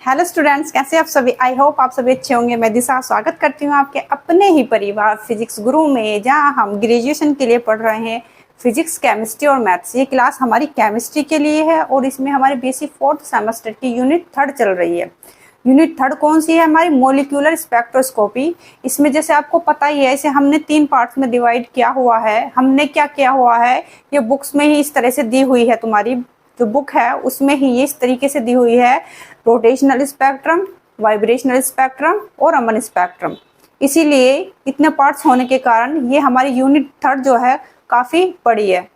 Hello students, कैसे आप सभी। आई होप आप सभी अच्छे होंगे। मैं दिशा स्वागत करती हूँ आपके अपने ही परिवार फिजिक्स गुरु में, जहाँ हम ग्रेजुएशन के लिए पढ़ रहे हैं फिजिक्स, केमिस्ट्री और मैथ्स। ये क्लास हमारी केमिस्ट्री के लिए है और इसमें हमारे बेसिक 4th सेमेस्टर की यूनिट 3 चल रही है। यूनिट 3 कौन सी है? हमारी मोलिक्यूलर स्पेक्ट्रोस्कोपी। इसमें जैसे आपको पता ही है, इसे हमने 3 पार्ट्स में डिवाइड किया हुआ है। हमने क्या किया हुआ है, ये बुक्स में ही इस तरह से दी हुई है। तुम्हारी जो बुक है उसमें ही ये इस तरीके से दी हुई है: रोटेशनल स्पेक्ट्रम, वाइब्रेशनल स्पेक्ट्रम और रमन स्पेक्ट्रम। इसीलिए इतने पार्ट्स होने के कारण ये हमारी यूनिट 3 जो है काफ़ी बड़ी है।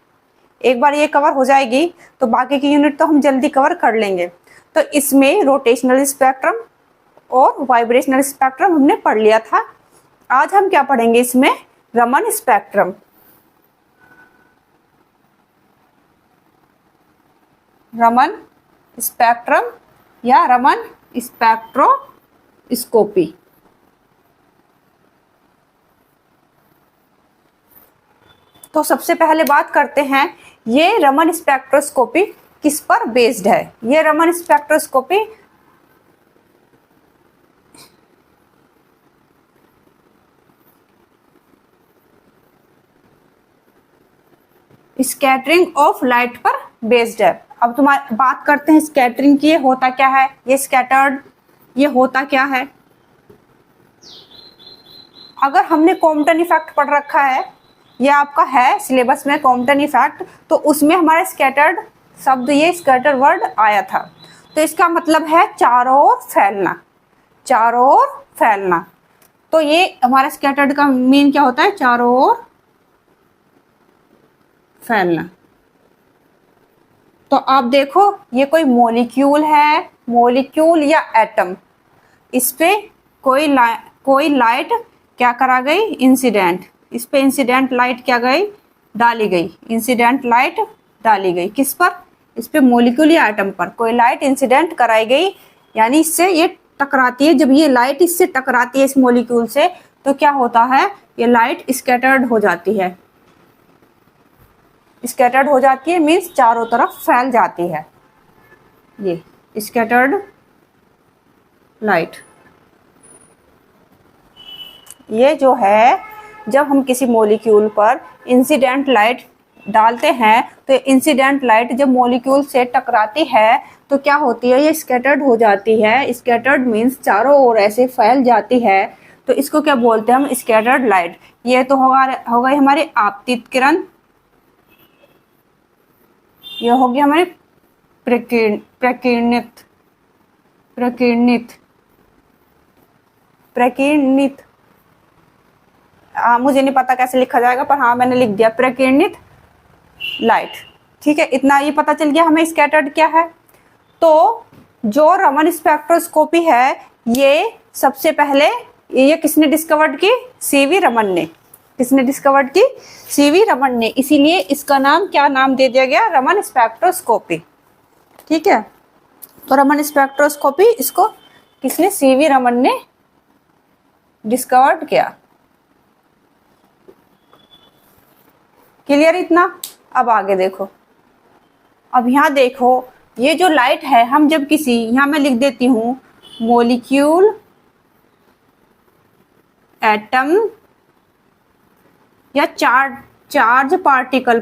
एक बार ये कवर हो जाएगी तो बाकी की यूनिट तो हम जल्दी कवर कर लेंगे। तो इसमें रोटेशनल स्पेक्ट्रम और वाइब्रेशनल स्पेक्ट्रम हमने पढ़ लिया था। आज हम क्या पढ़ेंगे इसमें? रमन स्पेक्ट्रम। रमन स्पेक्ट्रम या रमन स्पेक्ट्रोस्कोपी। तो सबसे पहले बात करते हैं, ये रमन स्पेक्ट्रोस्कोपी किस पर बेस्ड है। ये Raman spectroscopy scattering of light पर बेस्ड है। अब तुम्हारी बात करते हैं स्कैटरिंग की। ये होता क्या है? ये स्कैटर्ड, ये होता क्या है? अगर हमने कॉम्पटन इफेक्ट पढ़ रखा है, ये आपका है सिलेबस में कॉम्पटन इफेक्ट, तो उसमें हमारा स्कैटर्ड शब्द, ये स्कैटर वर्ड आया था। तो इसका मतलब है चारों ओर फैलना, चारों ओर फैलना। तो ये हमारा स्कैटर्ड का मीन क्या होता है? चारों ओर फैलना। तो आप देखो, ये कोई मॉलिक्यूल है, मॉलिक्यूल या एटम, इस पे कोई लाइट क्या करा गई? इंसिडेंट। इस पे इंसिडेंट लाइट क्या गई? डाली गई। इंसिडेंट लाइट डाली गई किस पर? इस पे मॉलिक्यूल या एटम पर कोई लाइट इंसिडेंट कराई गई, यानी इससे ये टकराती है। जब ये लाइट इससे टकराती है इस मॉलिक्यूल से, तो क्या होता है? ये लाइट स्कैटर्ड हो जाती है। स्कैटर्ड हो जाती है मीन्स चारों तरफ फैल जाती है। ये स्कैटर्ड लाइट, ये जो है जब हम किसी मॉलिक्यूल पर इंसिडेंट लाइट डालते हैं, तो इंसिडेंट लाइट जब मॉलिक्यूल से टकराती है तो क्या होती है? ये स्कैटर्ड हो जाती है। स्कैटर्ड मीन्स चारों ओर ऐसे फैल जाती है। तो इसको क्या बोलते हैं हम? Scattered light. ये तो हो गई हमारी आपतित किरण, यह होगी हमारी प्रकीर्णित प्रकीर्णित प्रकीर्णित। मुझे नहीं पता कैसे लिखा जाएगा, पर हाँ मैंने लिख दिया प्रकीर्णित लाइट। ठीक है, इतना ये पता चल गया हमें स्कैटर्ड क्या है। तो जो रमन स्पेक्ट्रोस्कोपी है, ये सबसे पहले ये किसने डिस्कवर्ड की? सीवी रमन ने। किसने डिस्कवर्ड की? सीवी रमन ने। इसीलिए इसका नाम क्या नाम दे दिया गया? रमन स्पेक्ट्रोस्कोपी। ठीक है, तो रमन स्पेक्ट्रोस्कोपी इसको किसने? सीवी रमन ने डिस्कवर्ड किया। क्लियर इतना? अब आगे देखो। अब यहाँ देखो, ये जो लाइट है, हम जब किसी, यहाँ मैं लिख देती हूँ मॉलिक्यूल, एटम या चार्ज पार्टिकल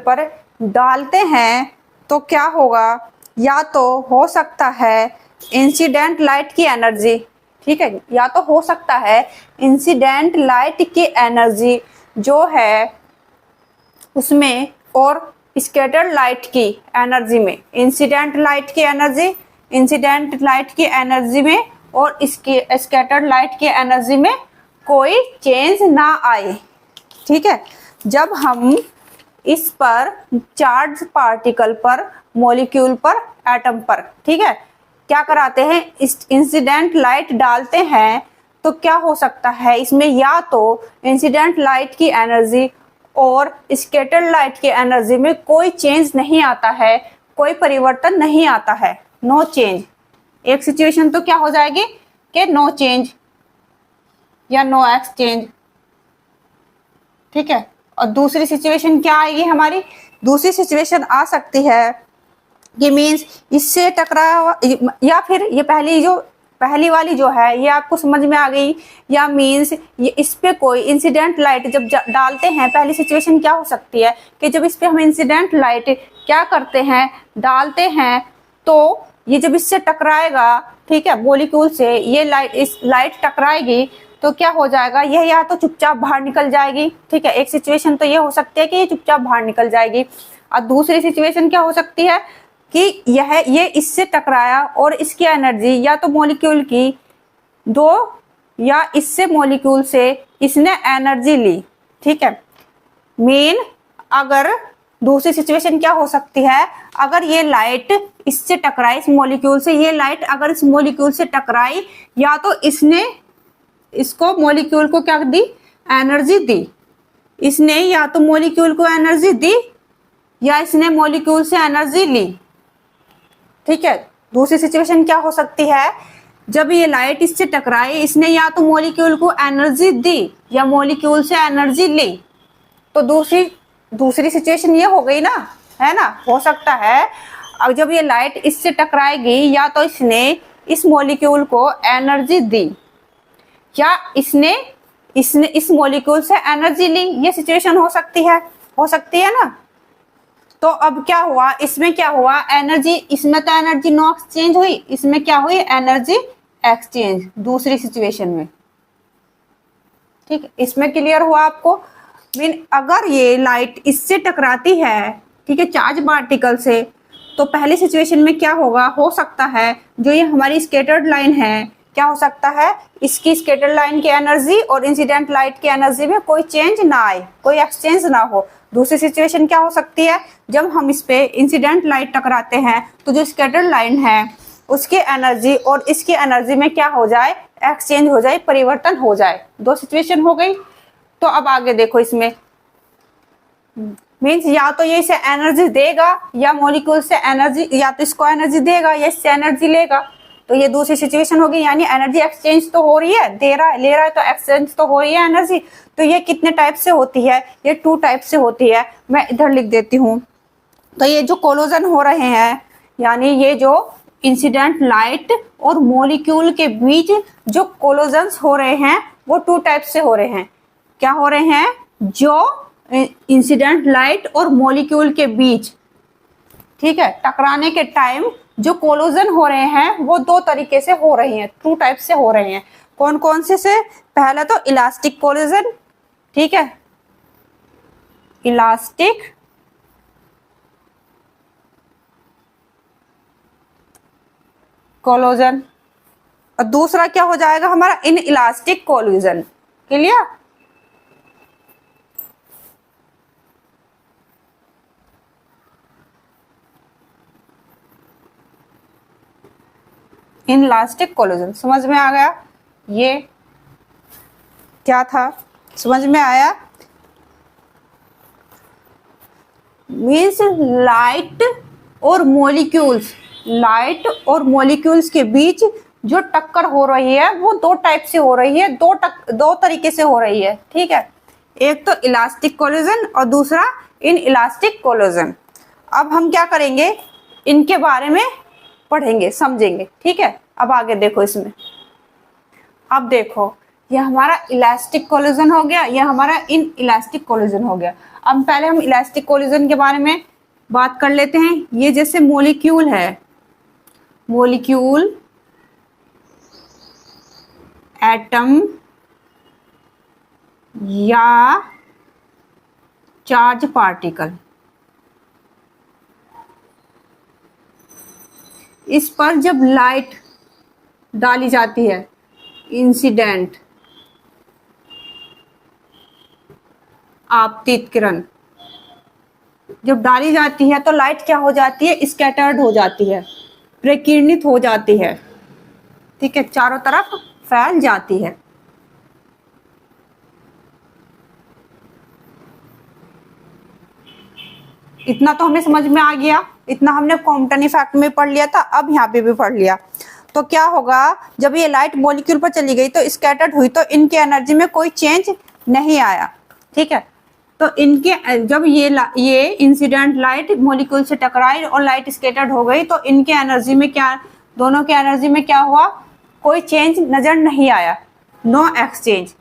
पर डालते हैं तो क्या होगा? या तो हो सकता है इंसिडेंट लाइट की एनर्जी, ठीक है, या तो हो सकता है इंसिडेंट लाइट की एनर्जी जो है उसमें और स्कैटर्ड लाइट की एनर्जी में, इंसिडेंट लाइट की एनर्जी में और इसके स्कैटर्ड लाइट की एनर्जी में कोई चेंज ना आए। ठीक है, जब हम इस पर चार्ज पार्टिकल पर, मॉलिक्यूल पर, एटम पर, ठीक है, क्या कराते हैं? इंसिडेंट लाइट डालते हैं, तो क्या हो सकता है इसमें? या तो इंसिडेंट लाइट की एनर्जी और स्कैटर्ड लाइट की एनर्जी में कोई चेंज नहीं आता है, कोई परिवर्तन नहीं आता है, नो चेंज। एक सिचुएशन तो क्या हो जाएगी कि नो चेंज या नो एक्सचेंज। ठीक है, और दूसरी सिचुएशन क्या आएगी हमारी दूसरी सिचुएशन आ सकती है कि मीन्स इससे टकरा, या फिर ये पहली वाली जो है ये आपको समझ में आ गई, या मीन्स ये इस पे कोई इंसिडेंट लाइट जब डालते हैं, पहली सिचुएशन क्या हो सकती है कि जब इस पे हम इंसिडेंट लाइट क्या करते हैं, डालते हैं, तो ये जब इससे टकराएगा, ठीक है, मॉलिक्यूल से ये लाइट टकराएगी तो क्या हो जाएगा, यह या तो चुपचाप बाहर निकल जाएगी, ठीक है, एक सिचुएशन तो ये हो सकती है कि ये चुपचाप बाहर निकल जाएगी। और दूसरी सिचुएशन क्या हो सकती है कि ये इससे टकराया और इसकी एनर्जी या तो मॉलिक्यूल की दो, या इससे मॉलिक्यूल से इसने एनर्जी ली, ठीक है। मेन अगर दूसरी सिचुएशन क्या हो सकती है, अगर ये लाइट इससे टकराई, इस मॉलिक्यूल से, ये लाइट अगर इस मॉलिक्यूल से टकराई, या तो इसने इसको मॉलिक्यूल को क्या दी, एनर्जी दी, इसने या तो मॉलिक्यूल को एनर्जी दी या इसने मॉलिक्यूल से एनर्जी ली, ठीक है। दूसरी सिचुएशन क्या हो सकती है, जब ये लाइट इससे टकराई, इसने या तो मॉलिक्यूल को एनर्जी दी या मॉलिक्यूल से एनर्जी ली, तो दूसरी सिचुएशन ये हो गई ना, है ना। हो सकता है अब जब ये लाइट इससे टकराएगी, या तो इसने इस मॉलिक्यूल को एनर्जी दी या इसने इस मॉलिक्यूल से एनर्जी ली, ये सिचुएशन हो सकती है ना। तो अब क्या हुआ, इसमें क्या हुआ, एनर्जी, इसमें तो एनर्जी नो एक्सचेंज हुई, इसमें क्या हुई, एनर्जी एक्सचेंज दूसरी सिचुएशन में, ठीक है। इसमें क्लियर हुआ आपको। मीन अगर ये लाइट इससे टकराती है, ठीक है, चार्ज पार्टिकल से, तो पहली सिचुएशन में क्या होगा, हो सकता है जो ये हमारी स्कैटर्ड लाइन है, क्या हो सकता है, इसकी स्कैटर्ड लाइन की एनर्जी और इंसिडेंट लाइट की एनर्जी में कोई चेंज ना आए, कोई एक्सचेंज ना हो। दूसरी सिचुएशन क्या हो सकती है, जब हम इस पे इंसिडेंट लाइट टकराते हैं तो जो स्कैटर्ड लाइन है उसकी एनर्जी और इसकी एनर्जी में क्या हो जाए, एक्सचेंज हो जाए, परिवर्तन हो जाए। दो सिचुएशन हो गई। तो अब आगे देखो, इसमें मीन्स या तो ये इसे एनर्जी देगा या मॉलिक्यूल से एनर्जी, या तो इसको एनर्जी देगा या इससे एनर्जी लेगा, तो ये दूसरी सिचुएशन होगी। यानी एनर्जी एक्सचेंज तो हो रही है, दे रहा है ले रहा है, तो एक्सचेंज तो हो रही है एनर्जी। तो ये कितने टाइप से होती है, ये 2 टाइप से होती है। मैं इधर लिख देती हूँ। तो ये जो कोलोजन हो रहे हैं, यानी ये जो इंसिडेंट लाइट और मॉलिक्यूल के बीच जो कोलोजन्स हो रहे हैं वो 2 टाइप से हो रहे हैं। क्या हो रहे हैं, जो इंसिडेंट लाइट और मॉलिक्यूल के बीच, ठीक है, टकराने के टाइम जो कोलोजन हो रहे हैं वो 2 तरीके से हो रही हैं, 2 टाइप से हो रहे हैं। कौन कौन से पहला तो इलास्टिक कोलोजन, ठीक है, इलास्टिक कोलोजन, और दूसरा क्या हो जाएगा हमारा, in elastic कोलोजन। Clear. In elastic कोलोजन समझ में आ गया, ये क्या था, समझ में आया। मीन्स लाइट और मॉलिक्यूल्स के बीच जो टक्कर हो रही है वो 2 टाइप से हो रही है, 2 तरीके से हो रही है, ठीक है। एक तो इलास्टिक कोलोजन और दूसरा इन इलास्टिक कोलोजन। अब हम क्या करेंगे, इनके बारे में पढ़ेंगे, समझेंगे, ठीक है। अब आगे देखो, इसमें अब देखो, ये हमारा इलास्टिक कोलोजन हो गया, ये हमारा इन इलास्टिक कोलोजन हो गया। अब पहले हम इलास्टिक कोलोजन के बारे में बात कर लेते हैं। ये जैसे मॉलिक्यूल है, मॉलिक्यूल, एटम या चार्ज पार्टिकल, इस पर जब लाइट डाली जाती है, इंसिडेंट आपतित किरण जब डाली जाती है तो लाइट क्या हो जाती है, स्कैटर्ड हो जाती है, प्रकीर्णित हो जाती है, ठीक है, चारों तरफ फैल जाती है। इतना तो हमें समझ में आ गया, इतना हमने कॉम्पटन इफेक्ट में पढ़ लिया था, अब यहाँ पे भी पढ़ लिया। तो क्या होगा, जब ये लाइट मॉलिक्यूल पर चली गई तो स्कैटर्ड हुई, तो इनकी एनर्जी में कोई चेंज नहीं आया, ठीक है। तो इनके जब ये इंसिडेंट लाइट मॉलिक्यूल से टकराई और लाइट स्कैटर्ड हो गई, तो इनके एनर्जी में क्या, दोनों के एनर्जी में क्या हुआ, कोई चेंज नजर नहीं आया, no exchange,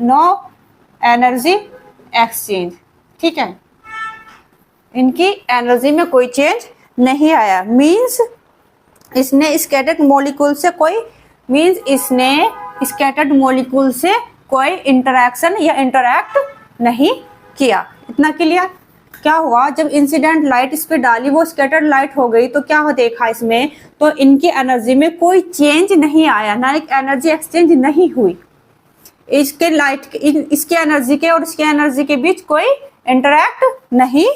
no energy exchange. ठीक है, इनकी एनर्जी में कोई चेंज नहीं आया, मींस इसने स्कैटर्ड मॉलिक्यूल से कोई इंटरेक्शन या इंटरैक्ट नहीं किया। इतना क्लियर। क्या हुआ, जब इंसिडेंट लाइट इस पे डाली, वो स्कैटर्ड लाइट हो गई, तो क्या हो देखा इसमें, तो इनकी एनर्जी में कोई चेंज नहीं आया, ना एक एनर्जी एक्सचेंज नहीं हुई। इसके एनर्जी के और इसके एनर्जी के बीच कोई इंटरैक्ट नहीं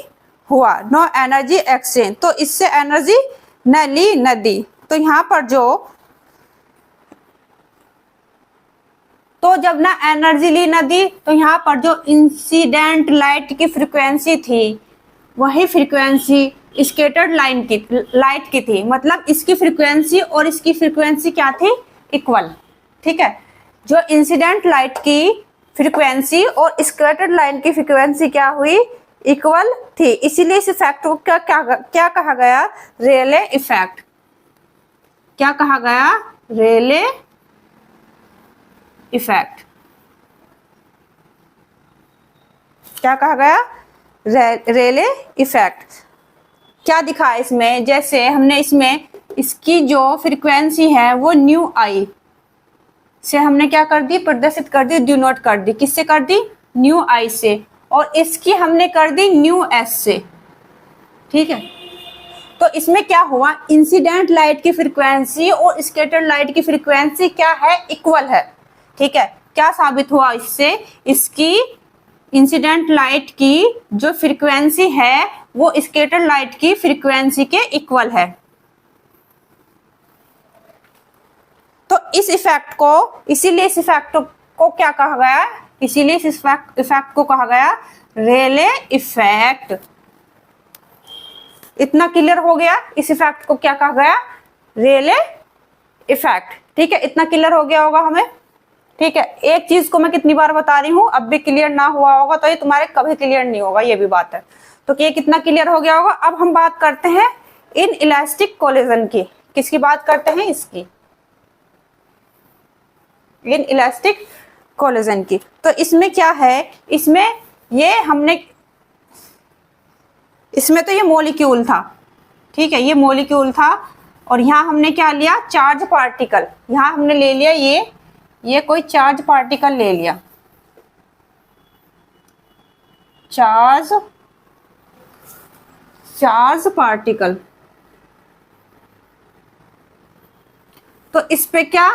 हुआ, नो एनर्जी एक्सचेंज। तो इससे एनर्जी न ली न दी। तो यहाँ पर जब ना एनर्जी ली न दी, तो यहाँ पर जो इंसिडेंट लाइट की फ्रीक्वेंसी थी, वही फ्रीक्वेंसी स्कैटर्ड लाइट की थी। मतलब इसकी फ्रीक्वेंसी और इसकी फ्रीक्वेंसी क्या थी, इक्वल। ठीक है, जो इंसिडेंट लाइट की फ्रीक्वेंसी और स्कैटर्ड लाइट की फ्रीक्वेंसी क्या हुई, इक्वल थी। इसीलिए इस इफेक्ट को क्या कहा गया, रेले इफेक्ट। क्या कहा गया, रेले इफेक्ट। क्या कहा गया, रेले इफेक्ट। क्या दिखा इसमें, जैसे हमने इसमें इसकी जो फ्रीक्वेंसी है वो न्यू आई से हमने क्या कर दी, प्रदर्शित कर दी, डिनोट कर दी। किससे कर दी, न्यू आई से। और इसकी हमने कर दी न्यू एस से। ठीक है, तो इसमें क्या हुआ, इंसिडेंट लाइट की फ्रीक्वेंसी और स्कैटर्ड लाइट की फ्रीक्वेंसी क्या है, इक्वल है। ठीक है, क्या साबित हुआ इससे, इसकी इंसिडेंट लाइट की जो फ्रीक्वेंसी है वो स्कैटर्ड लाइट की फ्रीक्वेंसी के इक्वल है। तो इस इफेक्ट को, इसीलिए इस इफेक्ट को क्या कहा गया, इसीलिए इस इफेक्ट को कहा गया रेले इफेक्ट। इतना क्लियर हो गया, इस इफेक्ट को क्या कहा गया, रेले इफेक्ट। ठीक है, इतना क्लियर हो गया होगा हमें। ठीक है, एक चीज को मैं कितनी बार बता रही हूं, अब भी क्लियर ना हुआ होगा तो ये तुम्हारे कभी क्लियर नहीं होगा, ये भी बात है। तो ये कितना क्लियर हो गया होगा। अब हम बात करते हैं इन इलास्टिक कोलिजन की। किसकी बात करते हैं, इसकी, इन इलास्टिक कोलिजन की। तो इसमें क्या है, इसमें इसमें तो ये मॉलिक्यूल था। ठीक है, ये मॉलिक्यूल था और यहाँ हमने क्या लिया, चार्ज पार्टिकल। यहाँ हमने ले लिया ये कोई चार्ज पार्टिकल ले लिया, चार्ज पार्टिकल। तो इस पे क्या,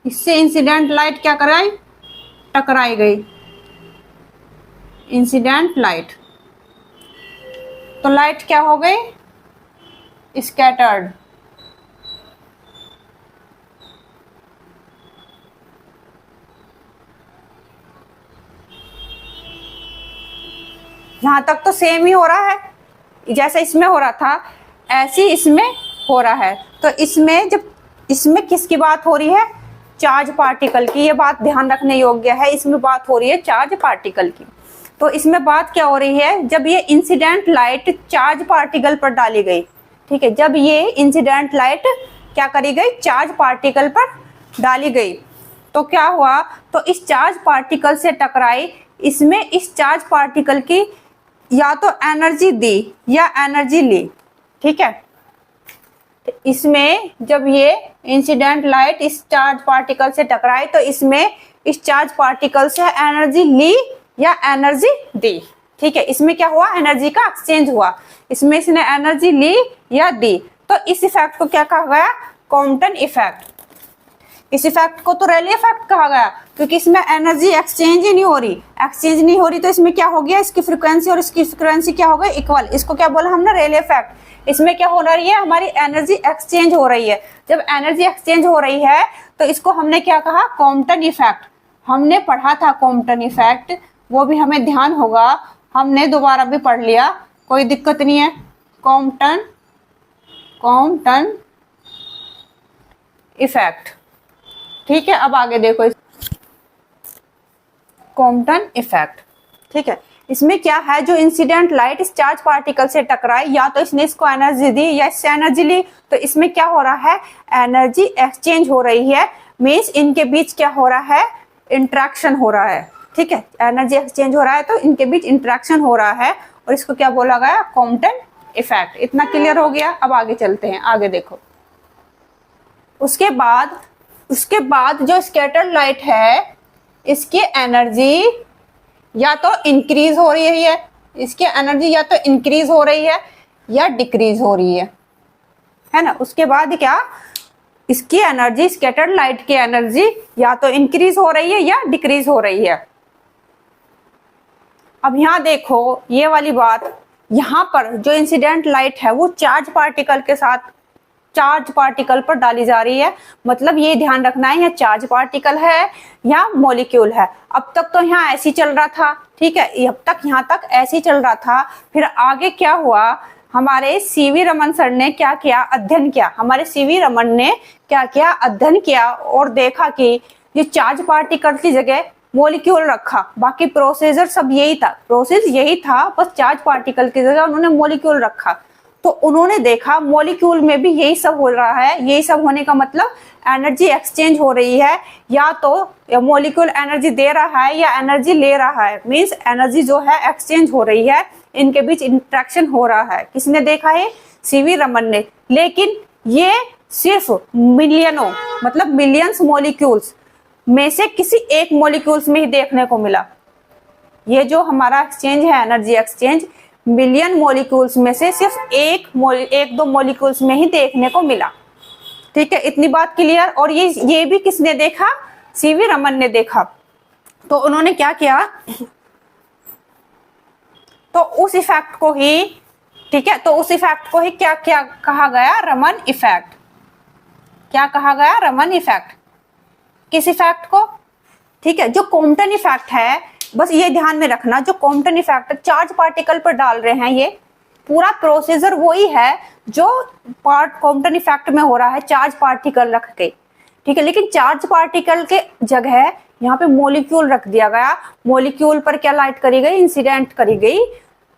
इससे इंसिडेंट लाइट क्या कराई, टकराई गई, इंसिडेंट लाइट। तो लाइट क्या हो गई, स्कैटर्ड। यहां तक तो सेम ही हो रहा है, जैसे इसमें हो रहा था ऐसे इसमें हो रहा है। तो इसमें किसकी बात हो रही है, चार्ज पार्टिकल की। ये बात ध्यान रखने योग्य है, इसमें बात हो रही है चार्ज पार्टिकल की। तो इसमें बात क्या हो रही है, जब ये इंसिडेंट लाइट चार्ज पार्टिकल पर डाली गई। ठीक है, जब ये इंसिडेंट लाइट क्या करी गई, चार्ज पार्टिकल पर डाली गई, तो क्या हुआ, तो इस चार्ज पार्टिकल से टकराई। इसमें इस चार्ज पार्टिकल की या तो एनर्जी दी या एनर्जी ली। ठीक है, तो इसमें जब ये इंसिडेंट लाइट इस चार्ज पार्टिकल से टकराई, तो इसमें इस चार्ज पार्टिकल से एनर्जी ली या एनर्जी दी। ठीक है, इसमें क्या हुआ, एनर्जी का एक्सचेंज हुआ। इसमें इसने एनर्जी ली या दी। तो इस इफेक्ट को क्या कहा गया, कॉम्पटन इफेक्ट। इस इफेक्ट को तो रेले इफेक्ट कहा गया, क्योंकि इसमें एनर्जी एक्सचेंज ही नहीं हो रही। एक्सचेंज नहीं हो रही तो इसमें क्या हो गया, इसकी फ्रीक्वेंसी और इसकी फ्रीक्वेंसी क्या हो गई, इक्वल। इसको क्या बोला हमने, रेले इफेक्ट। इसमें क्या हो रही है, हमारी एनर्जी एक्सचेंज हो रही है। जब एनर्जी एक्सचेंज हो रही है तो इसको हमने क्या कहा, कॉम्पटन इफेक्ट। हमने पढ़ा था कॉम्पटन इफेक्ट, वो भी हमें ध्यान होगा, हमने दोबारा भी पढ़ लिया, कोई दिक्कत नहीं है। Compton effect. ठीक है, अब आगे देखो, कॉम्पटन इफेक्ट। ठीक है। इसमें क्या है, जो इंसिडेंट लाइट इस चार्ज पार्टिकल से टकराई, या तो इसने इसको एनर्जी दी या इससे एनर्जी ली, तो इसमें क्या हो रहा है, एनर्जी एक्सचेंज हो रही है। मीन्स इनके बीच क्या हो रहा है, इंट्रैक्शन हो रहा है। ठीक है, एनर्जी एक्सचेंज हो रहा है तो इनके बीच इंट्रैक्शन हो रहा है, और इसको क्या बोला गया, कॉम्पटन इफेक्ट। इतना क्लियर हो गया। अब आगे चलते हैं, आगे देखो। उसके बाद जो स्कैटर्ड लाइट है, इसकी एनर्जी या तो इंक्रीज हो रही है, इसकी एनर्जी या तो इंक्रीज हो रही है या डिक्रीज हो रही है ना। उसके बाद क्या, इसकी एनर्जी, स्कैटर्ड लाइट की एनर्जी या तो इंक्रीज हो रही है या डिक्रीज हो रही है। अब यहां देखो ये वाली बात, यहां पर जो इंसिडेंट लाइट है वो चार्ज पार्टिकल पर डाली जा रही है। मतलब ये ध्यान रखना है, यह चार्ज पार्टिकल है या मॉलिक्यूल है। अब तक तो यहाँ ऐसे ही चल रहा था, ठीक है, अब तक यहाँ तक ऐसे ही चल रहा था। फिर आगे क्या हुआ, हमारे सीवी रमन सर ने क्या किया, अध्ययन किया। हमारे सीवी रमन ने क्या किया, अध्ययन किया और देखा कि ये चार्ज पार्टिकल की जगह मॉलिक्यूल रखा। बाकी प्रोसीजर सब यही था, प्रोसेस यही था, बस चार्ज पार्टिकल की जगह उन्होंने मॉलिक्यूल रखा। तो उन्होंने देखा मॉलिक्यूल में भी यही सब हो रहा है। यही सब होने का मतलब एनर्जी एक्सचेंज हो रही है, या तो मॉलिक्यूल एनर्जी दे रहा है या एनर्जी ले रहा है। मींस एनर्जी जो है एक्सचेंज हो रही है, इनके बीच इंटरेक्शन हो रहा है। किसने देखा है, सीवी रमन ने। लेकिन ये सिर्फ मिलियनों, मतलब मिलियंस मॉलिक्यूल्स में से किसी एक मॉलिक्यूल्स में ही देखने को मिला। ये जो हमारा एक्सचेंज है, एनर्जी एक्सचेंज, मिलियन मॉलिक्यूल्स में से सिर्फ एक दो मॉलिक्यूल्स में ही देखने को मिला। ठीक है, इतनी बात क्लियर। और ये भी किसने देखा, सीवी रमन ने देखा। तो उन्होंने क्या किया, तो उस इफेक्ट को ही, ठीक है, तो उस इफेक्ट को ही क्या क्या कहा गया, रमन इफेक्ट। क्या कहा गया, रमन इफेक्ट। किस इफेक्ट को, ठीक है, जो कॉम्पटन इफेक्ट है, बस ये ध्यान में रखना, जो कॉम्पटन इफेक्ट चार्ज पार्टिकल पर डाल रहे हैं, ये पूरा प्रोसीजर वही है जो पार्ट कॉम्पटन इफेक्ट में हो रहा है, चार्ज पार्टिकल रख के। ठीक है, लेकिन चार्ज पार्टिकल के जगह यहाँ पे मॉलिक्यूल रख दिया गया। मॉलिक्यूल पर क्या लाइट करी गई, इंसिडेंट करी गई।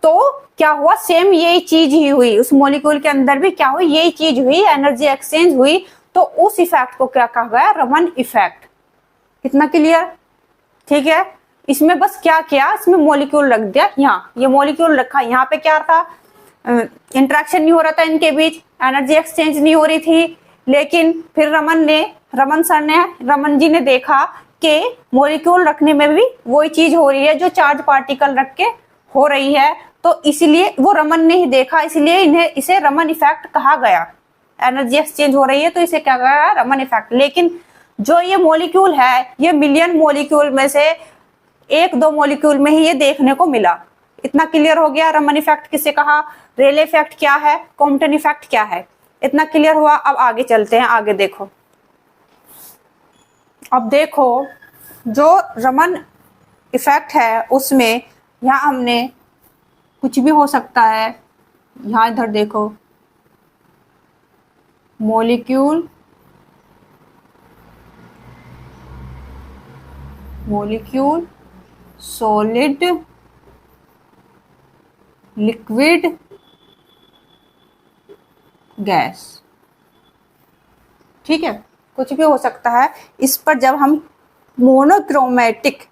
तो क्या हुआ, सेम यही चीज ही हुई, उस मॉलिक्यूल के अंदर भी क्या हुई, यही चीज हुई, एनर्जी एक्सचेंज हुई। तो उस इफेक्ट को क्या कहा गया, रमन इफेक्ट। कितना क्लियर, ठीक है। इसमें बस क्या किया, इसमें मॉलिक्यूल रख दिया, यहाँ ये मॉलिक्यूल रखा। यहाँ पे क्या था, इंटरेक्शन नहीं हो रहा था इनके बीच, एनर्जी एक्सचेंज नहीं हो रही थी। लेकिन फिर रमन जी ने देखा कि मॉलिक्यूल रखने में भी वही चीज हो रही है जो चार्ज पार्टिकल रख के हो रही है। तो इसीलिए वो रमन ने ही देखा, इसलिए इसे रमन इफेक्ट कहा गया। एनर्जी एक्सचेंज हो रही है तो इसे क्या कहा, रमन इफेक्ट। लेकिन जो ये मॉलिक्यूल है, ये मिलियन मॉलिक्यूल में से एक दो मॉलिक्यूल में ही ये देखने को मिला। इतना क्लियर हो गया, रमन इफेक्ट किसे कहा, रेले इफेक्ट क्या है, कॉम्पटन इफेक्ट क्या है, इतना क्लियर हुआ। अब आगे चलते हैं, आगे देखो। अब देखो जो रमन इफेक्ट है उसमें यहाँ हमने कुछ भी हो सकता है। यहाँ इधर देखो, मॉलिक्यूल सॉलिड, लिक्विड, गैस। ठीक है, कुछ भी हो सकता है। इस पर जब हम मोनोक्रोमेटिक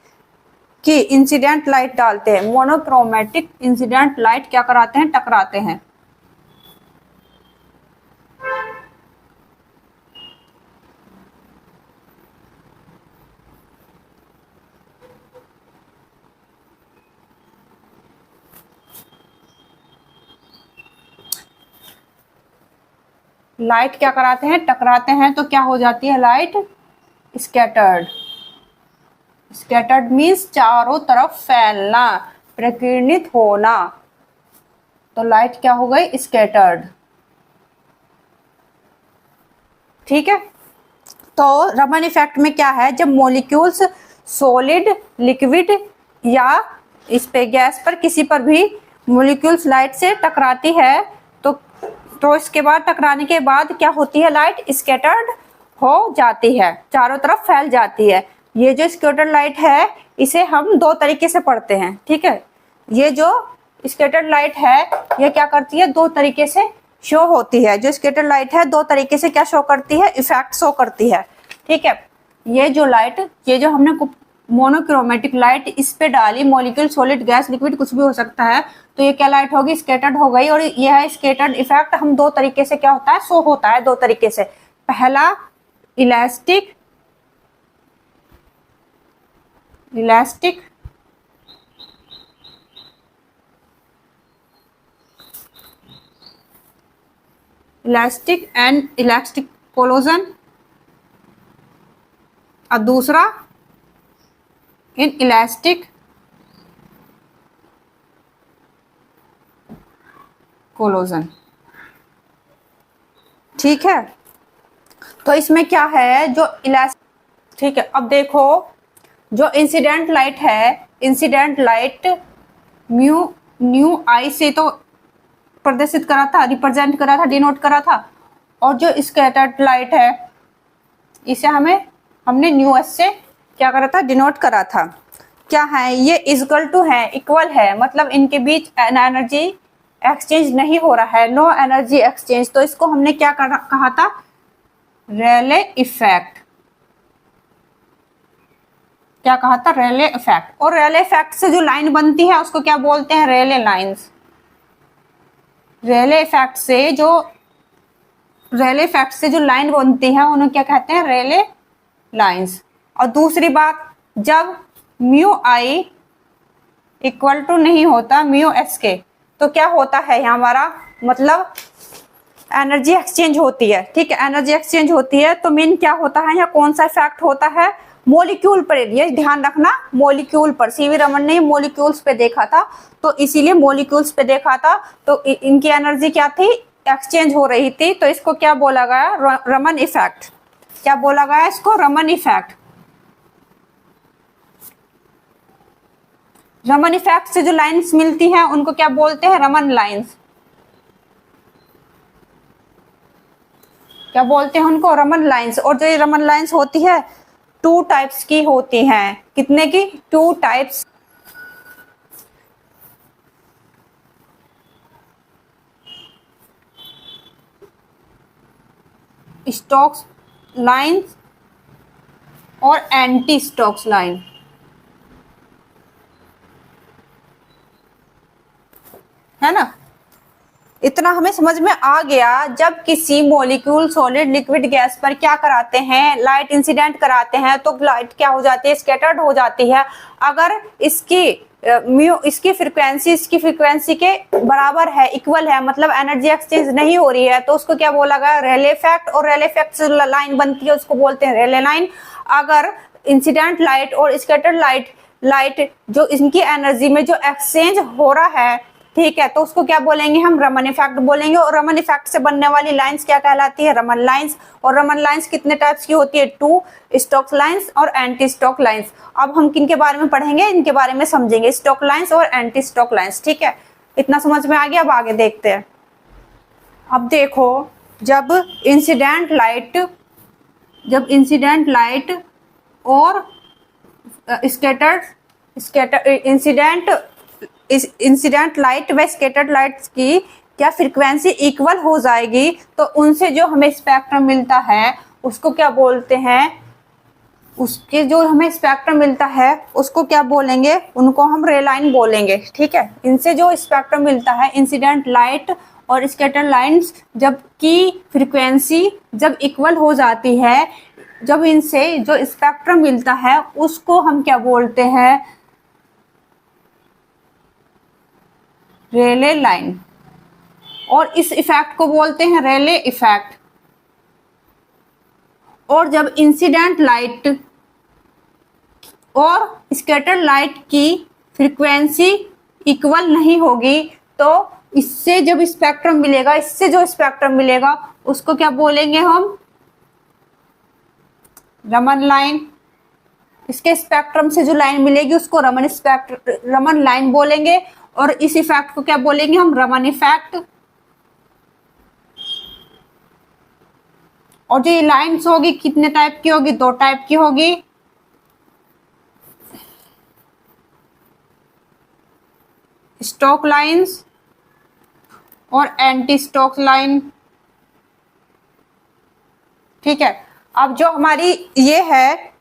की इंसिडेंट लाइट डालते हैं, मोनोक्रोमेटिक इंसिडेंट लाइट क्या कराते हैं, टकराते हैं। लाइट क्या कराते हैं, टकराते हैं। तो क्या हो जाती है, लाइट स्कैटर्ड। स्कैटर्ड मीन्स चारों तरफ फैलना, प्रकीर्णित होना। तो लाइट क्या हो गई, स्कैटर्ड। ठीक है, तो रमन इफेक्ट में क्या है, जब मॉलिक्यूल्स सॉलिड, लिक्विड या इस पे गैस पर किसी पर भी मॉलिक्यूल्स लाइट से टकराती है तो इसके बाद, टकराने के बाद क्या होती है, लाइट स्कैटर्ड हो जाती है, चारों तरफ फैल जाती है। ये जो स्कैटर्ड लाइट है इसे हम दो तरीके से पढ़ते हैं, ठीक है। ये जो स्कैटर्ड लाइट है ये क्या करती है, दो तरीके से शो होती है। जो स्कैटर्ड लाइट है दो तरीके से क्या शो करती है, इफेक्ट शो करती है, ठीक है। ये जो लाइट, ये जो हमने मोनोक्रोमेटिक लाइट इस पे डाली, मॉलिक्यूल, सॉलिड, गैस, लिक्विड कुछ भी हो सकता है, तो ये क्या लाइट होगी, स्कैटर्ड हो गई। और ये है स्कैटर्ड इफेक्ट, हम दो तरीके से क्या होता है, शो होता है दो तरीके से। पहला इलास्टिक एंड इलास्टिक कोलोजन, और दूसरा इन इलास्टिक कोलोजन, ठीक है। तो इसमें क्या है, जो इलास्टिक, ठीक है। अब देखो जो इंसिडेंट लाइट है, इंसिडेंट लाइट न्यू आई से तो प्रदर्शित करा था, रिप्रेजेंट करा था, डिनोट करा था। और जो स्कैटर्ड लाइट है इसे हमने न्यू एस से क्या करा था, डिनोट करा था। क्या है ये, इक्वल टू है, इक्वल है, मतलब इनके बीच एनर्जी एक्सचेंज नहीं हो रहा है, नो एनर्जी एक्सचेंज। तो इसको हमने क्या कहा था, रेले इफेक्ट। क्या कहा था, रेले इफेक्ट। और रेले इफेक्ट से जो लाइन बनती है उसको क्या बोलते हैं, रेले लाइंस। रेले इफेक्ट से जो लाइन बनती है उन्हें क्या कहते हैं, रेले लाइंस। और दूसरी बात, जब म्यू आई इक्वल टू नहीं होता म्यू एस के, तो क्या होता है यहाँ हमारा, मतलब एनर्जी एक्सचेंज होती है, ठीक है। एनर्जी एक्सचेंज होती है तो मेन क्या होता है, यहाँ कौन सा इफेक्ट होता है, मॉलिक्यूल पर। ये ध्यान रखना, मॉलिक्यूल पर। सीवी रमन ने मॉलिक्यूल्स पे देखा था, तो इसीलिए मॉलिक्यूल्स पे देखा था, तो इनकी एनर्जी क्या थी, एक्सचेंज हो रही थी। तो इसको क्या बोला गया, रमन इफेक्ट। क्या बोला गया इसको, रमन इफेक्ट। रमन इफेक्ट से जो लाइंस मिलती हैं उनको क्या बोलते हैं, रमन लाइंस। क्या बोलते हैं उनको, रमन लाइंस। और जो ये रमन लाइंस होती है टू टाइप्स की होती हैं, कितने की, टू टाइप्स। स्टोक्स लाइंस और एंटी स्टोक्स लाइन, है ना। इतना हमें समझ में आ गया। जब किसी मॉलिक्यूल, सॉलिड, लिक्विड, गैस पर क्या कराते हैं, लाइट इंसिडेंट कराते हैं, तो लाइट क्या हो जाती है, स्कैटर्ड हो जाती है। अगर इसकी फ्रीक्वेंसी के बराबर है, इक्वल है, मतलब एनर्जी एक्सचेंज नहीं हो रही है, तो उसको क्या बोला गया, रेले इफेक्ट। और रेले इफेक्ट से लाइन बनती है उसको बोलते हैं रेले लाइन। अगर इंसिडेंट लाइट और स्कैटर्ड लाइट जो इनकी एनर्जी में जो एक्सचेंज हो रहा है, ठीक है, तो उसको क्या बोलेंगे हम, रमन इफेक्ट बोलेंगे। और रमन इफेक्ट से बनने वाली लाइंस क्या कहलाती है, रमन लाइंस। और रमन लाइंस कितने टाइप्स की होती है, टू, स्टोक्स लाइंस और एंटी स्टोक लाइंस। अब हम किन के बारे में पढ़ेंगे, इनके बारे में समझेंगे, स्टोक लाइंस और एंटी स्टोक लाइंस, ठीक है। इतना समझ में आ गया, अब आगे देखते हैं। अब देखो, जब इंसिडेंट लाइट और इंसिडेंट लाइट व स्कैटर्ड लाइट की क्या फ्रीक्वेंसी इक्वल हो जाएगी, तो उनसे जो हमें स्पेक्ट्रम मिलता है उसको क्या बोलते हैं, उसके जो हमें स्पेक्ट्रम मिलता है उसको क्या बोलेंगे, उनको हम रे लाइन बोलेंगे, ठीक है। इनसे जो स्पेक्ट्रम मिलता है, इंसिडेंट लाइट और स्कैटर्ड लाइन्स, जबकि फ्रीक्वेंसी जब इक्वल हो जाती है, जब इनसे जो स्पेक्ट्रम मिलता है उसको हम क्या बोलते हैं, रेले लाइन। और इस इफेक्ट को बोलते हैं रेले इफेक्ट। और जब इंसिडेंट लाइट और स्कैटर्ड लाइट की फ्रीक्वेंसी इक्वल नहीं होगी, तो इससे जब स्पेक्ट्रम मिलेगा, इससे जो स्पेक्ट्रम मिलेगा उसको क्या बोलेंगे हम, रमन लाइन। इसके स्पेक्ट्रम से जो लाइन मिलेगी उसको रमन लाइन बोलेंगे। और इस इफेक्ट को क्या बोलेंगे हम, रमन इफेक्ट। और जो ये लाइन्स होगी कितने टाइप की होगी, दो टाइप की होगी, स्टॉक लाइंस और एंटी स्टॉक लाइन। ठीक है, अब जो हमारी ये है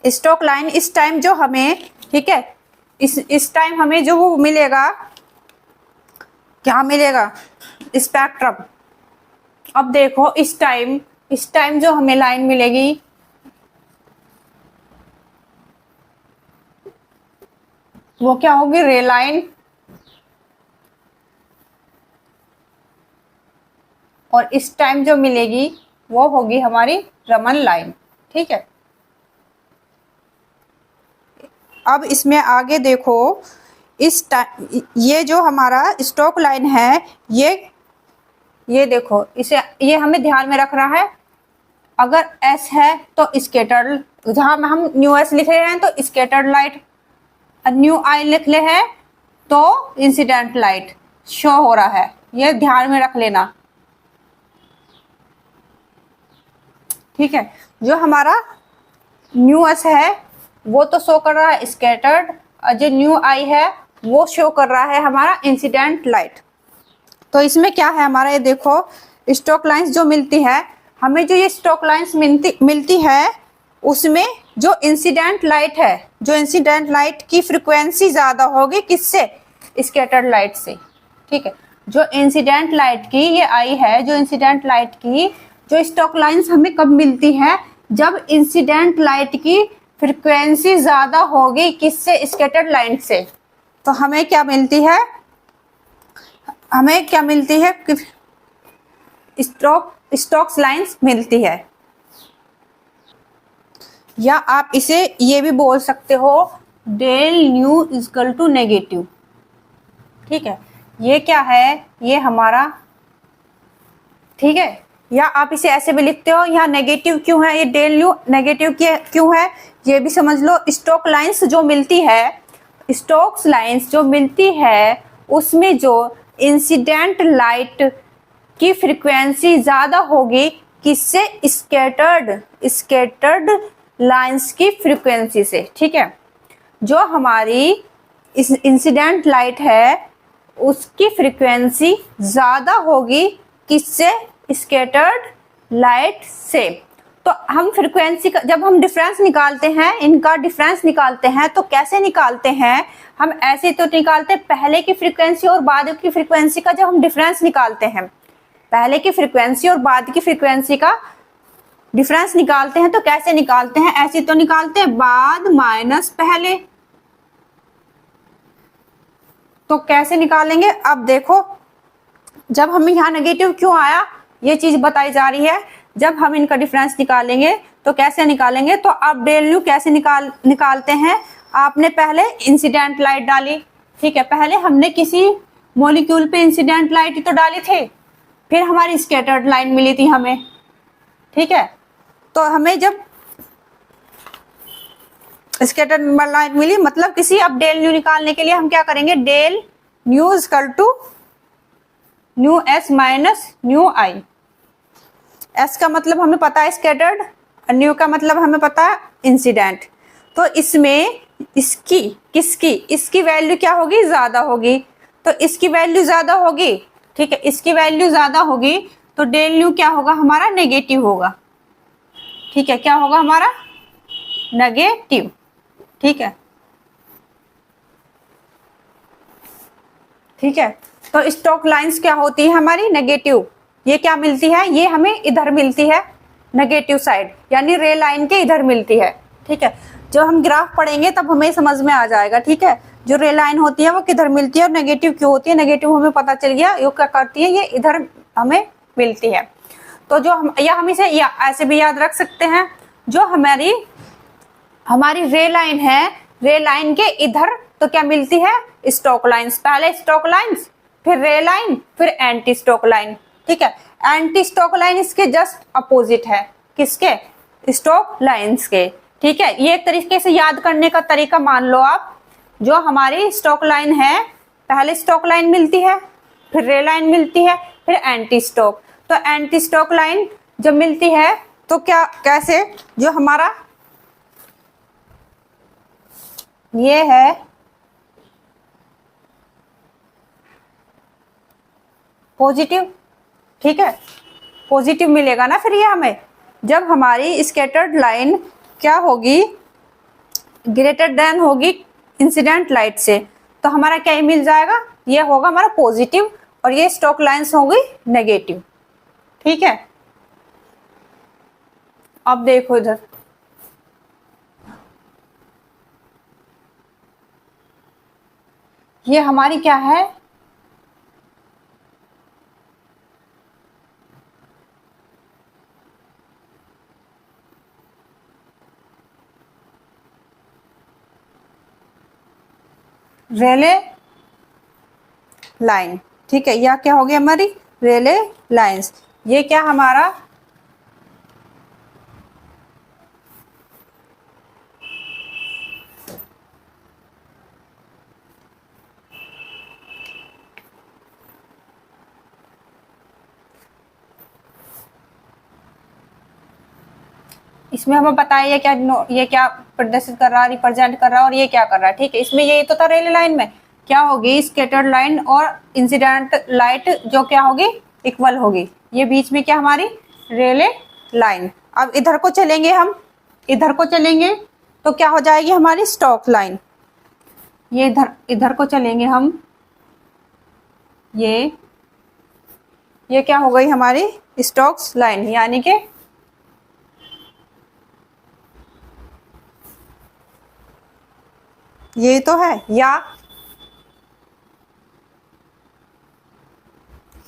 स्टॉक लाइन, इस टाइम जो हमें, ठीक है, इस टाइम हमें जो वो मिलेगा, क्या मिलेगा, स्पेक्ट्रम। अब देखो इस टाइम जो हमें लाइन मिलेगी, वो क्या होगी, रे लाइन, और इस टाइम जो मिलेगी वो होगी हमारी रमन लाइन। ठीक है, अब इसमें आगे देखो, इस टाइम ये जो हमारा स्टॉक लाइन है, ये देखो, इसे ये हमें ध्यान में रखना है। अगर एस है तो स्कैटर्ड, जहां हम न्यू एस लिख रहे हैं तो स्कैटर्ड लाइट, न्यू आई लिख ले हैं तो इंसिडेंट लाइट शो हो रहा है, ये ध्यान में रख लेना। ठीक है, जो हमारा न्यू एस है वो तो शो कर रहा है स्कैटर्ड, और जो न्यू आई है वो शो कर रहा है हमारा इंसिडेंट लाइट। तो इसमें क्या है हमारा, ये देखो स्टॉक लाइंस जो मिलती है हमें, जो ये स्टॉक लाइंस मिलती है उसमें जो इंसिडेंट लाइट है, जो इंसिडेंट लाइट की फ्रीक्वेंसी ज्यादा होगी किससे, स्कैटर्ड लाइट से। ठीक है, जो इंसिडेंट लाइट की ये आई है, जो इंसिडेंट लाइट की जो स्टॉक लाइंस हमें कब मिलती है, जब इंसिडेंट लाइट की फ्रीक्वेंसी ज्यादा होगी किससे, स्कैटर्ड लाइट से। तो हमें क्या मिलती है, हमें क्या मिलती है, स्टॉक्स लाइंस मिलती है। या आप इसे ये भी बोल सकते हो, del nu equal to negative. ठीक है, ये क्या है, ये हमारा, ठीक है, या आप इसे ऐसे भी लिखते हो, यहाँ नेगेटिव क्यों है, ये डेल न्यू नेगेटिव क्यों है, ये भी समझ लो। स्टॉक लाइंस जो मिलती है, स्टॉक्स लाइंस जो मिलती है उसमें जो इंसिडेंट लाइट की फ्रीक्वेंसी ज्यादा होगी किससे, स्कैटर्ड लाइंस की फ्रीक्वेंसी से। ठीक है, जो हमारी इस इंसिडेंट लाइट है उसकी फ्रीक्वेंसी ज्यादा होगी किससे, स्कैटर्ड लाइट से। तो हम फ्रीक्वेंसी का जब हम डिफरेंस निकालते हैं, इनका डिफरेंस निकालते हैं तो कैसे निकालते हैं, हम ऐसे तो निकालते हैं, पहले की फ्रीक्वेंसी और बाद की फ्रीक्वेंसी का जब हम डिफरेंस निकालते हैं, पहले की फ्रीक्वेंसी और बाद की फ्रीक्वेंसी का डिफरेंस निकालते हैं तो कैसे निकालते हैं, ऐसे तो निकालते हैं बाद माइनस पहले। तो कैसे निकालेंगे, अब देखो जब हम यहाँ नेगेटिव क्यों आया ये चीज बताई जा रही है। जब हम इनका डिफरेंस निकालेंगे तो कैसे निकालेंगे, तो अब डेल न्यू कैसे निकालते हैं, आपने पहले इंसिडेंट लाइट डाली। ठीक है, पहले हमने किसी मॉलिक्यूल पे इंसिडेंट लाइट तो डाली थी, फिर हमारी स्कैटर्ड लाइन मिली थी हमें। ठीक है, तो हमें जब स्कैटर्ड लाइन मिली, मतलब किसी, अब डेल न्यू निकालने के लिए हम क्या करेंगे, del nu equal to nu s minus nu i. S का मतलब हमें पता है स्कैटर्ड, न्यू का मतलब हमें पता है इंसिडेंट। तो इसमें इसकी वैल्यू क्या होगी, ज्यादा होगी, तो इसकी वैल्यू ज्यादा होगी। ठीक है, इसकी वैल्यू ज्यादा होगी तो डेल न्यू क्या होगा हमारा, नेगेटिव होगा। ठीक है, क्या होगा हमारा, नेगेटिव। ठीक है, ठीक है, तो स्टॉक लाइंस क्या होती है हमारी, नेगेटिव। ये क्या मिलती है, ये हमें इधर मिलती है नेगेटिव साइड, यानी रे लाइन के इधर मिलती है। ठीक है, जब हम ग्राफ पढ़ेंगे तब हमें समझ में आ जाएगा। ठीक है, जो रे लाइन होती है वो किधर मिलती है और नेगेटिव क्यों होती है, नेगेटिव हमें पता चल गया, ये क्या करती है, ये इधर हमें मिलती है। तो जो हम इसे ऐसे भी याद रख सकते हैं, जो हमारी रे लाइन है, रे लाइन के इधर तो क्या मिलती है, स्टॉक लाइंस। पहले स्टॉक लाइंस, फिर रे लाइन, फिर एंटी स्टॉक लाइन। ठीक है, एंटी स्टॉक लाइन इसके जस्ट अपोजिट है, किसके, स्टॉक लाइंस के। ठीक है, ये एक तरीके से याद करने का तरीका मान लो आप। जो हमारी स्टॉक लाइन है, पहले स्टॉक लाइन मिलती है, फिर रे लाइन मिलती है, फिर एंटी स्टॉक। तो एंटी स्टॉक लाइन जब मिलती है तो क्या, कैसे, जो हमारा ये है पॉजिटिव, ठीक है, पॉजिटिव मिलेगा ना फिर ये हमें। जब हमारी स्कैटर्ड लाइन क्या होगी, ग्रेटर देन होगी इंसिडेंट लाइट से, तो हमारा क्या मिल जाएगा, ये होगा हमारा पॉजिटिव और ये स्टॉक लाइन्स होगी नेगेटिव, ठीक है। अब देखो इधर, ये हमारी क्या है, रेले लाइन, ठीक है, यह क्या हो गया हमारी रेले लाइंस। ये क्या हमारा इसमें हमें बताया ये क्या प्रदर्शित कर रहा है, रिप्रेजेंट कर रहा है, और ये क्या कर रहा है, ठीक है। इसमें ये तो था रेले लाइन में क्या होगी, स्कैटर्ड लाइन और इंसिडेंट लाइट जो क्या होगी, इक्वल होगी। ये बीच में क्या हमारी रेले लाइन। अब इधर को चलेंगे हम, इधर को चलेंगे तो क्या हो जाएगी हमारी स्टॉक लाइन। ये इधर को चलेंगे हम, ये क्या हो गई हमारी स्टॉक्स लाइन, यानी कि ये तो है, या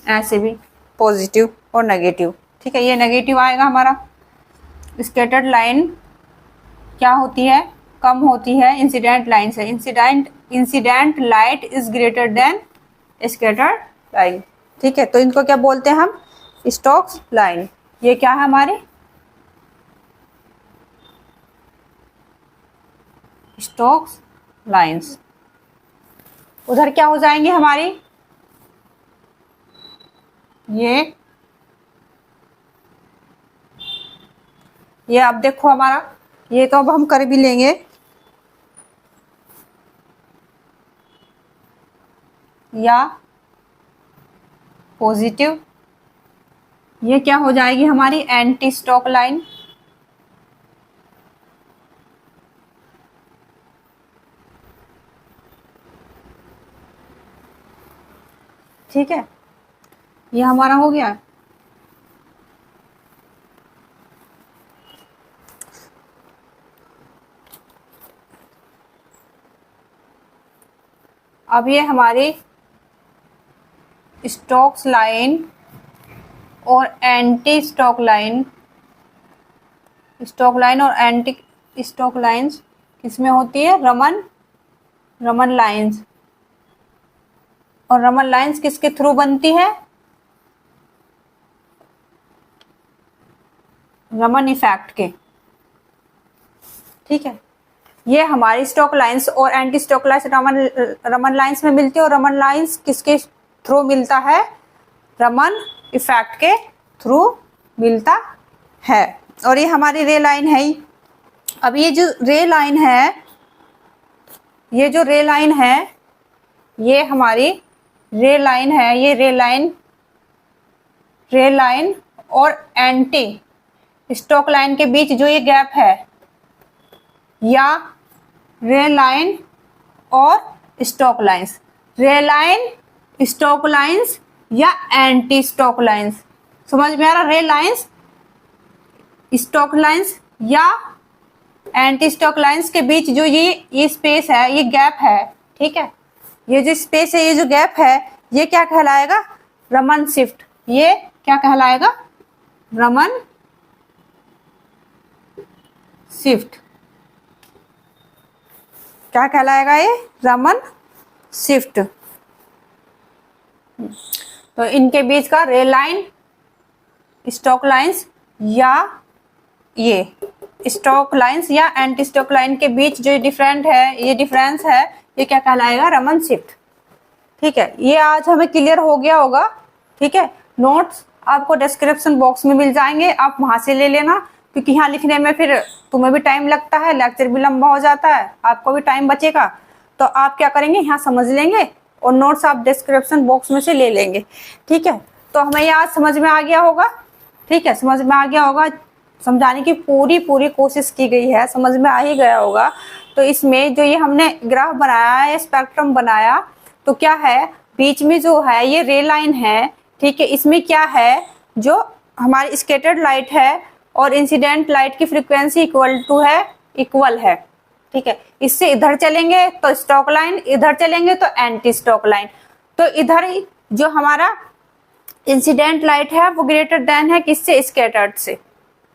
ऐसे भी पॉजिटिव और नेगेटिव, ठीक है। ये नेगेटिव आएगा हमारा। स्कैटर्ड लाइन क्या होती है, कम होती है इंसिडेंट लाइन से। Incident light is greater than scattered line, ठीक है। तो इनको क्या बोलते हैं हम, स्टॉक्स लाइन। ये क्या है हमारे स्टॉक्स लाइंस। उधर क्या हो जाएंगे हमारी, ये अब देखो हमारा, ये तो अब हम कर भी लेंगे, या पॉजिटिव। ये क्या हो जाएगी हमारी एंटी स्टॉक लाइन, ठीक है। ये हमारा हो गया। अब ये हमारी स्टॉक्स लाइन और anti stock line, stock line और एंटी स्टॉक लाइंस किसमें होती है, रमन लाइंस। और रमन लाइंस किसके थ्रू बनती है, रमन इफेक्ट के, ठीक है। ये हमारी स्टॉक लाइंस और anti stock lines Raman lines में मिलती है, और रमन लाइंस किसके थ्रू मिलता है, रमन इफेक्ट के थ्रू मिलता है। और ये हमारी रे लाइन है ही। अब ये जो रे लाइन है, ये जो रे लाइन है, ये हमारी रे लाइन है। ये रे लाइन और एंटी स्टॉक लाइन के बीच जो ये गैप है, या रे लाइन और स्टॉक लाइंस, रे लाइन, स्टॉक लाइंस या एंटी स्टॉक लाइंस, समझ में आ रहा, रे लाइंस, स्टॉक लाइंस या एंटी स्टॉक लाइंस के बीच जो ये स्पेस है, ये गैप है, ठीक है। ये जो स्पेस है, ये जो गैप है, ये क्या कहलाएगा, रमन शिफ्ट। ये क्या कहलाएगा, रमन शिफ्ट। क्या कहलाएगा ये, रमन शिफ्ट। तो इनके बीच का रे लाइन, स्टॉक लाइंस या ये स्टॉक लाइंस या एंटी स्टॉक लाइन के बीच जो डिफरेंस है, ये क्या कहलाएगा, रमन शिफ्ट, ठीक है। ये आज हमें क्लियर हो गया होगा, ठीक है। नोट्स आपको डिस्क्रिप्शन बॉक्स में मिल जाएंगे, आप वहां से ले लेना, क्योंकि यहाँ लिखने में फिर तुम्हें भी टाइम लगता है, लेक्चर भी लंबा हो जाता है, आपको भी टाइम बचेगा। तो आप क्या करेंगे, यहाँ समझ लेंगे और नोट्स आप डिस्क्रिप्शन बॉक्स में से ले लेंगे। ठीक है, तो हमें ये आज समझ में आ गया होगा। ठीक है, समझ में आ गया होगा, समझाने की पूरी कोशिश की गई है, समझ में आ ही गया होगा। तो इसमें जो ये हमने ग्राफ बनाया है, स्पेक्ट्रम बनाया, तो क्या है बीच में जो है ये रे लाइन है। ठीक है, इसमें क्या है, जो हमारी स्कैटर्ड लाइट है और इंसिडेंट लाइट की फ्रीक्वेंसी इक्वल है। ठीक है, इससे इधर चलेंगे तो स्टॉक लाइन, इधर चलेंगे तो एंटी स्टॉक लाइन। तो इधर जो हमारा इंसिडेंट लाइट है वो ग्रेटर देन है किससे, स्कैटर्ड से।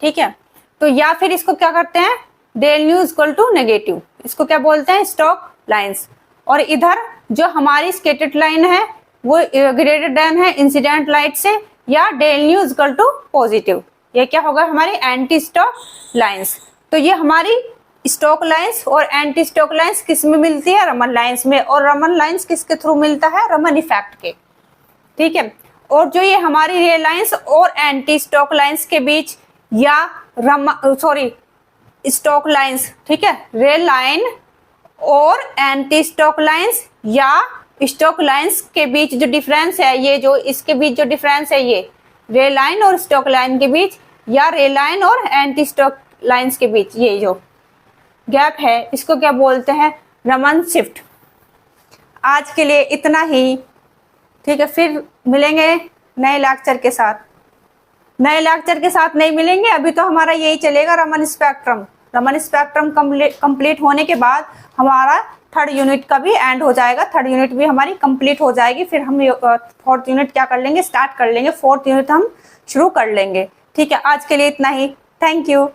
ठीक है, तो या फिर इसको क्या करते हैं, del nu equal to negative, इसको क्या बोलते हैं, स्टॉक लाइंस। और इधर जो हमारी स्कैटर्ड लाइन है वो ग्रेटर देन है इंसिडेंट लाइट से, या del nu equal to positive, ये क्या होगा हमारी एंटी स्टॉक लाइंस। तो ये हमारी स्टॉक लाइंस और एंटी स्टॉक लाइंस किस में मिलती है, रमन लाइंस में। और रमन लाइंस किसके थ्रू मिलता है, रमन इफेक्ट के। ठीक है, और जो ये हमारी रे लाइंस और एंटी स्टॉक लाइंस के बीच, या स्टॉक लाइंस, ठीक है, रे लाइन और एंटी स्टॉक लाइंस या स्टॉक लाइंस के बीच जो डिफरेंस है, ये जो इसके बीच जो डिफरेंस है, ये रे लाइन और स्टॉक लाइन के बीच, या रे लाइन और एंटी स्टॉक लाइंस के बीच ये जो गैप है, इसको क्या बोलते हैं, रमन शिफ्ट। आज के लिए इतना ही। ठीक है, फिर मिलेंगे नए लेक्चर के साथ। नए लेक्चर के साथ नहीं मिलेंगे, अभी तो हमारा यही चलेगा, Raman spectrum. Raman spectrum complete होने के बाद हमारा थर्ड यूनिट का भी एंड हो जाएगा, थर्ड यूनिट भी हमारी कंप्लीट हो जाएगी। फिर हम फोर्थ यूनिट क्या कर लेंगे, स्टार्ट कर लेंगे, फोर्थ यूनिट हम शुरू कर लेंगे। ठीक है, आज के लिए इतना ही। Thank you.